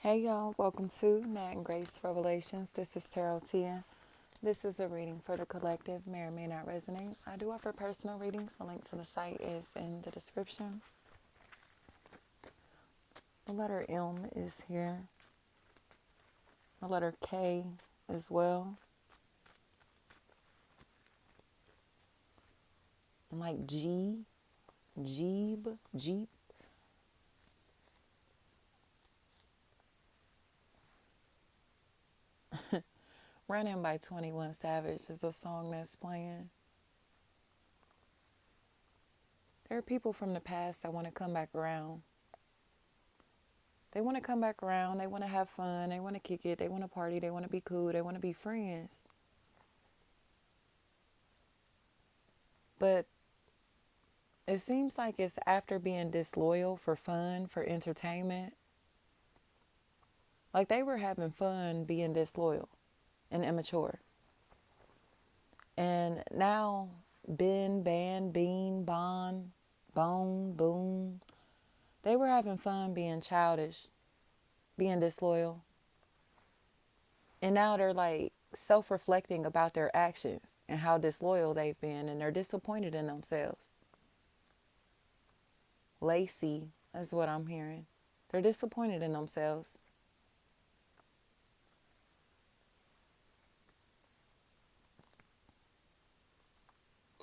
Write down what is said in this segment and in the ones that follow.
Hey y'all, welcome to Nat and Grace Revelations. This is Tarot Tia. This is a reading for the collective, may or may not resonate. I do offer personal readings. The link to the site is in the description. The letter M is here. The letter K as well. And like G, Jeep. Runnin by 21 Savage is the song that's playing. There are people from the past that want to come back around. They want to come back around. They want to have fun. They want to kick it. They want to party. They want to be cool. They want to be friends. But it seems like it's after being disloyal for fun, for entertainment. Like they were having fun being disloyal and immature. And now Ben, Ban, Bean, Bon, Bone, Boom, they were having fun being childish, being disloyal. And now they're like self-reflecting about their actions and how disloyal they've been, and they're disappointed in themselves. Lacy is what I'm hearing. They're disappointed in themselves.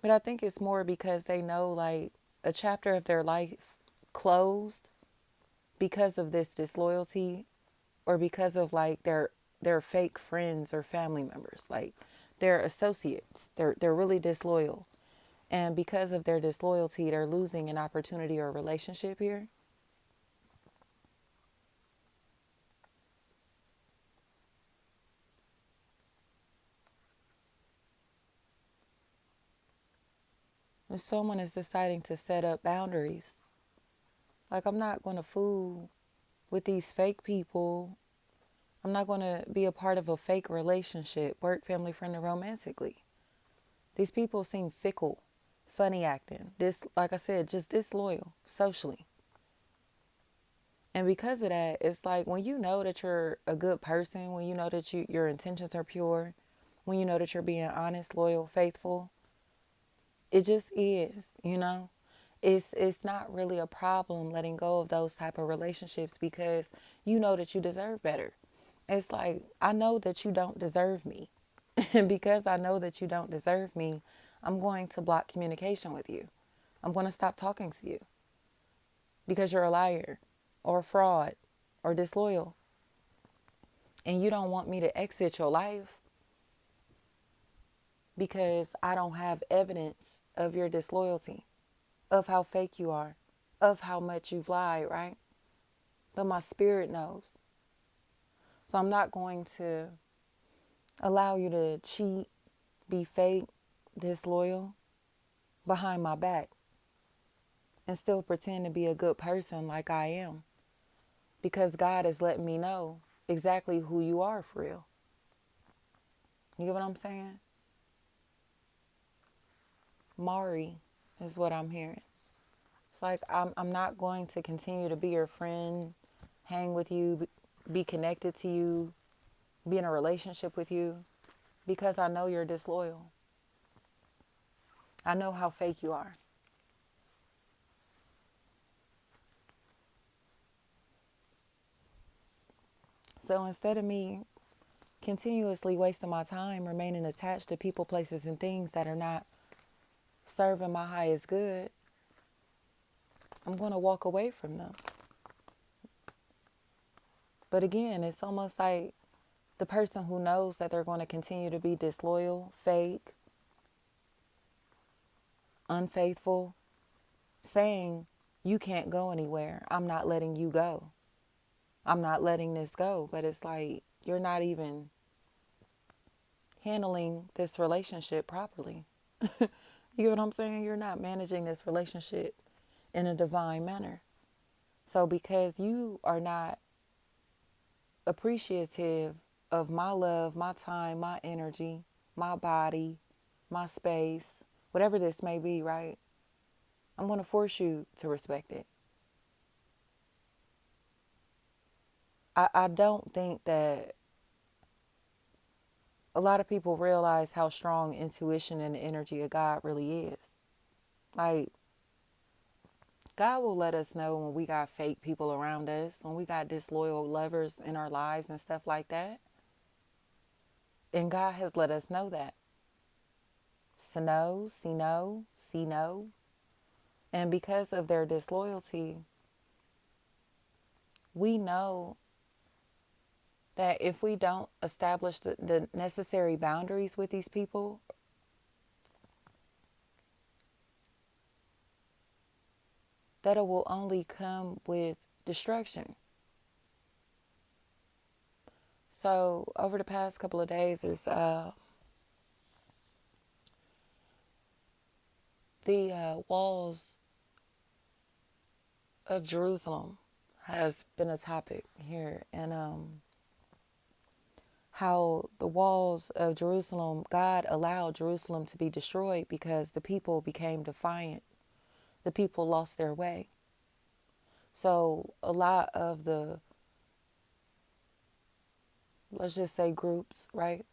But I think it's more because they know like a chapter of their life closed because of this disloyalty, or because of like their fake friends or family members. Like they're associates. They're really disloyal. And because of their disloyalty, they're losing an opportunity or a relationship here. And someone is deciding to set up boundaries. Like, I'm not going to fool with these fake people. I'm not going to be a part of a fake relationship, work, family, friend, or romantically. These people seem fickle, funny acting. This, like I said, just disloyal socially. And because of that, it's like when you know that you're a good person, when you know that your intentions are pure, when you know that you're being honest, loyal, faithful, it just is, you know. It's not really a problem letting go of those type of relationships because you know that you deserve better. It's like, I know that you don't deserve me. And because I know that you don't deserve me, I'm going to block communication with you. I'm going to stop talking to you because you're a liar or a fraud or disloyal. And you don't want me to exit your life because I don't have evidence of your disloyalty, of how fake you are, of how much you've lied, right? But my spirit knows. So I'm not going to allow you to cheat, be fake, disloyal behind my back and still pretend to be a good person like I am. Because God has let me know exactly who you are for real. You get what I'm saying? Mari is what I'm hearing. It's like I'm not going to continue to be your friend, hang with you, be connected to you, be in a relationship with you, because I know you're disloyal. I know how fake you are. So instead of me continuously wasting my time remaining attached to people, places, and things that are not serving my highest good, I'm going to walk away from them. But again, it's almost like the person who knows that they're going to continue to be disloyal, fake, unfaithful, saying, you can't go anywhere. I'm not letting you go. I'm not letting this go. But it's like, you're not even handling this relationship properly. You know what I'm saying? You're not managing this relationship in a divine manner. So because you are not appreciative of my love, my time, my energy, my body, my space, whatever this may be, right? I'm going to force you to respect it. I don't think that a lot of people realize how strong intuition and the energy of God really is. Like, God will let us know when we got fake people around us, when we got disloyal lovers in our lives and stuff like that. And God has let us know that. Sno, see no, see no. And because of their disloyalty, we know that if we don't establish the necessary boundaries with these people, that it will only come with destruction. So over the past couple of days is the walls of Jerusalem has been a topic here, and how the walls of Jerusalem, God allowed Jerusalem to be destroyed because the people became defiant. The people lost their way. So a lot of the, let's just say, groups, right,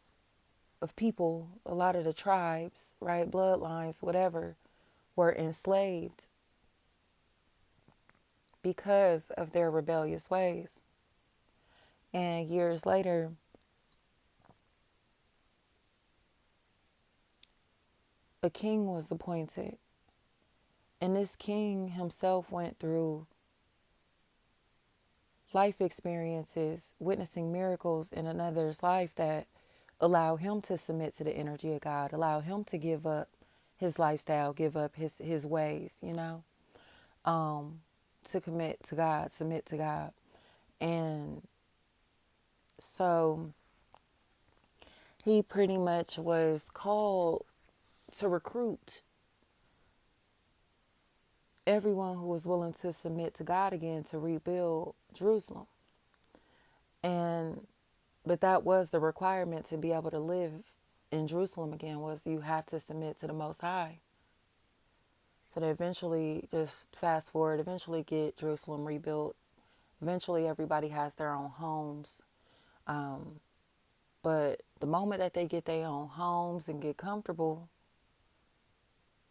of people, a lot of the tribes, right, bloodlines, whatever, were enslaved because of their rebellious ways. And years later, a king was appointed. And this king himself went through life experiences, witnessing miracles in another's life that allow him to submit to the energy of God, allow him to give up his lifestyle, give up his ways, to commit to God, submit to God. And so he pretty much was called to recruit everyone who was willing to submit to God again to rebuild Jerusalem. And but that was the requirement to be able to live in Jerusalem again, was you have to submit to the Most High. So they eventually, just fast forward, eventually get Jerusalem rebuilt. Eventually everybody has their own homes. But the moment that they get their own homes and get comfortable,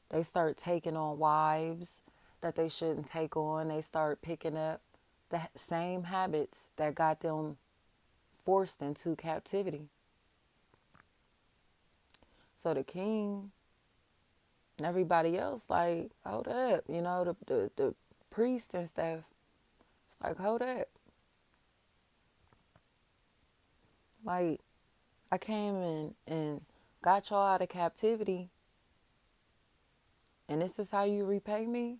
they start taking on wives that they shouldn't take on. They start picking up the same habits that got them forced into captivity. So the king and everybody else, like, hold up, the priest and stuff, it's like, hold up. Like, I came in and got y'all out of captivity, and this is how you repay me?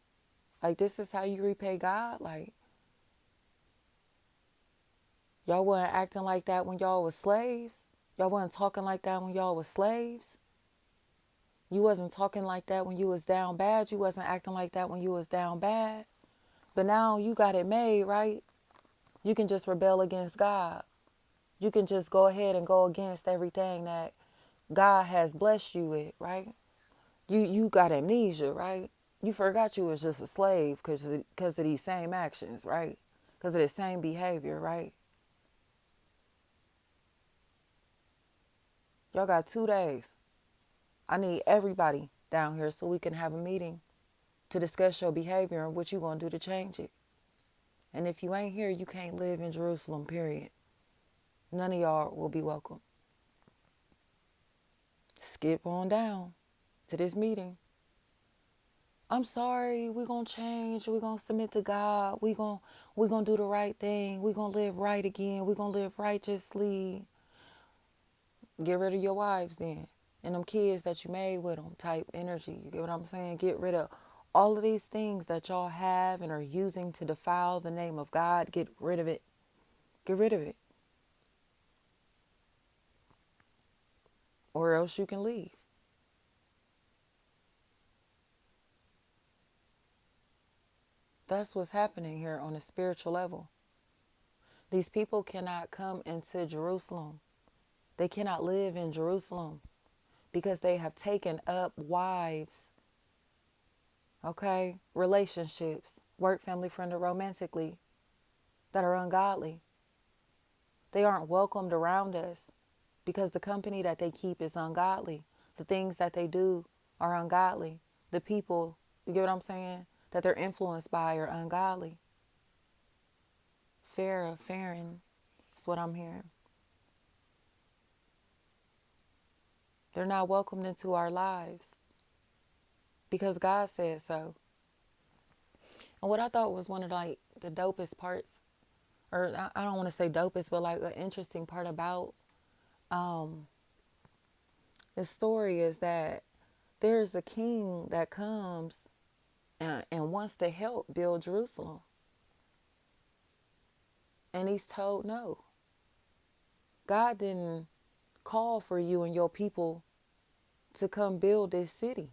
Like, this is how you repay God? Like, y'all wasn't acting like that when y'all was slaves? Y'all wasn't talking like that when y'all was slaves? You wasn't talking like that when you was down bad? You wasn't acting like that when you was down bad? But now you got it made, right? You can just rebel against God. You can just go ahead and go against everything that God has blessed you with, right? You got amnesia, right? You forgot you was just a slave because of these same actions, right? Because of the same behavior, right? Y'all got 2 days. I need everybody down here so we can have a meeting to discuss your behavior and what you gonna do to change it. And if you ain't here, you can't live in Jerusalem, period. None of y'all will be welcome. Skip on down to this meeting. I'm sorry, we're going to change. We're going to submit to God. We're going to do the right thing. We're going to live right again. We're going to live righteously. Get rid of your wives then. And them kids that you made with them, type energy. You get what I'm saying? Get rid of all of these things that y'all have and are using to defile the name of God. Get rid of it. Get rid of it. Or else you can leave. That's what's happening here on a spiritual level. These people cannot come into Jerusalem. They cannot live in Jerusalem because they have taken up wives, okay, relationships, work, family, friend, or romantically, that are ungodly. They aren't welcomed around us because the company that they keep is ungodly. The things that they do are ungodly. The people, you get what I'm saying, that they're influenced by are ungodly. Faring is what I'm hearing. They're not welcomed into our lives because God said so. And what I thought was one of like the dopest parts, or I don't want to say dopest, but like an interesting part about this story is that there's a king that comes and wants to help build Jerusalem. And he's told no. God didn't call for you and your people to come build this city.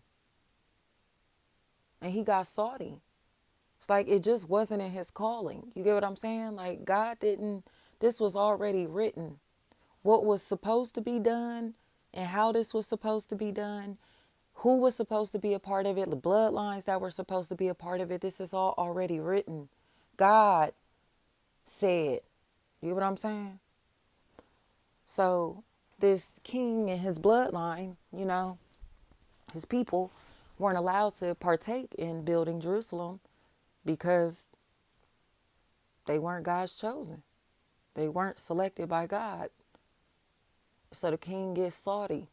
And he got salty. It's like it just wasn't in his calling. You get what I'm saying? Like God didn't, this was already written. What was supposed to be done and how this was supposed to be done, who was supposed to be a part of it, the bloodlines that were supposed to be a part of it. This is all already written. God said, you get what I'm saying? So this king and his bloodline, his people weren't allowed to partake in building Jerusalem because they weren't God's chosen. They weren't selected by God. So the king gets salty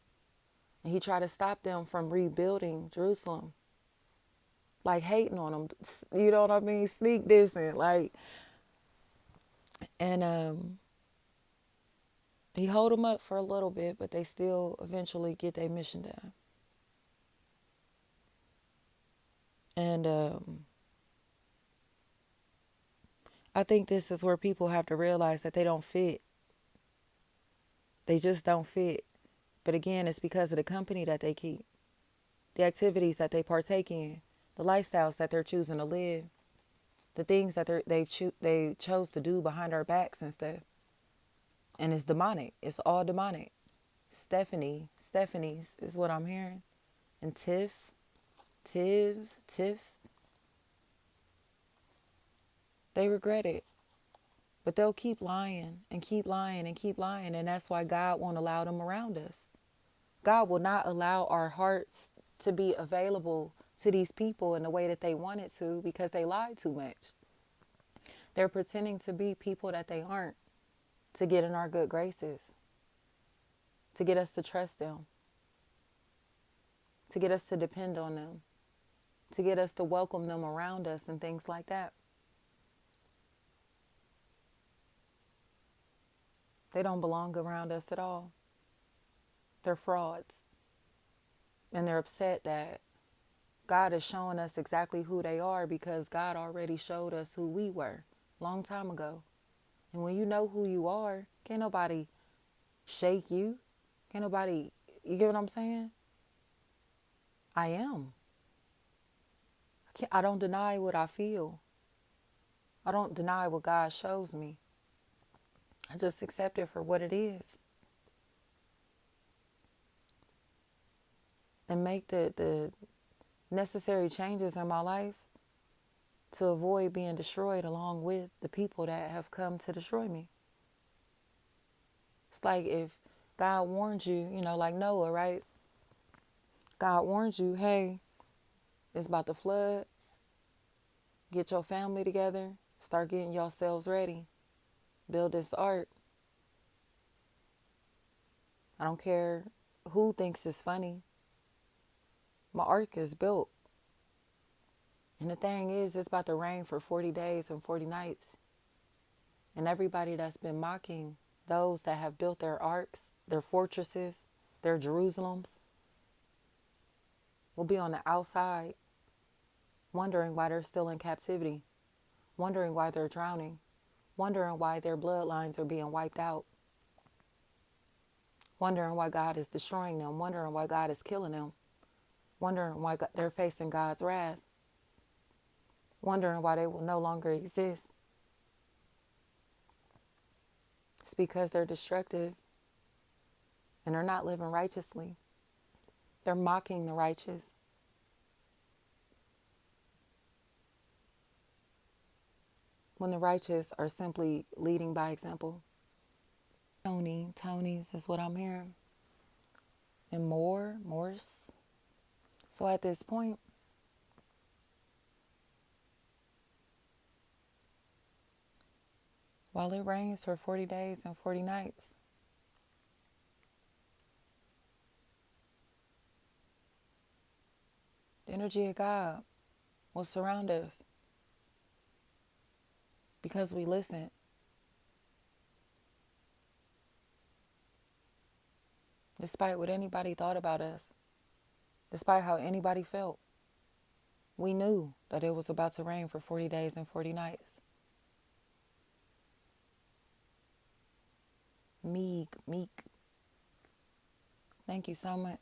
and he tried to stop them from rebuilding Jerusalem. Like hating on them. You know what I mean? Sneak dissing. And he hold them up for a little bit, but they still eventually get their mission done. And I think this is where people have to realize that they don't fit. They just don't fit. But again, it's because of the company that they keep, the activities that they partake in, the lifestyles that they're choosing to live, the things that they chose to do behind our backs and stuff. And it's demonic. It's all demonic. Stephanie's is what I'm hearing. And Tiff. They regret it. But they'll keep lying and keep lying and keep lying. And that's why God won't allow them around us. God will not allow our hearts to be available to these people in the way that they wanted to because they lied too much. They're pretending to be people that they aren't to get in our good graces, to get us to trust them, to get us to depend on them, to get us to welcome them around us and things like that. They don't belong around us at all. They're frauds. And they're upset that God is showing us exactly who they are because God already showed us who we were a long time ago. And when you know who you are, can't nobody shake you. Can't nobody, you get what I'm saying? I am. I don't deny what I feel. I don't deny what God shows me. I just accept it for what it is. And make the necessary changes in my life to avoid being destroyed along with the people that have come to destroy me. It's like if God warned you, like Noah, right? God warned you, hey, it's about to flood. Get your family together. Start getting yourselves ready. Build this ark. I don't care who thinks it's funny. My ark is built. And the thing is, it's about to rain for 40 days and 40 nights. And everybody that's been mocking those that have built their arks, their fortresses, their Jerusalems, will be on the outside, wondering why they're still in captivity, wondering why they're drowning, wondering why their bloodlines are being wiped out, wondering why God is destroying them, wondering why God is killing them, wondering why they're facing God's wrath, wondering why they will no longer exist. It's because they're destructive and they're not living righteously. They're mocking the righteous. When the righteous are simply leading by example. Tony's is what I'm hearing. And Morse. So at this point, while it rains for 40 days and 40 nights, the energy of God will surround us because we listen. Despite what anybody thought about us, despite how anybody felt, we knew that it was about to rain for 40 days and 40 nights. Meek. Thank you so much.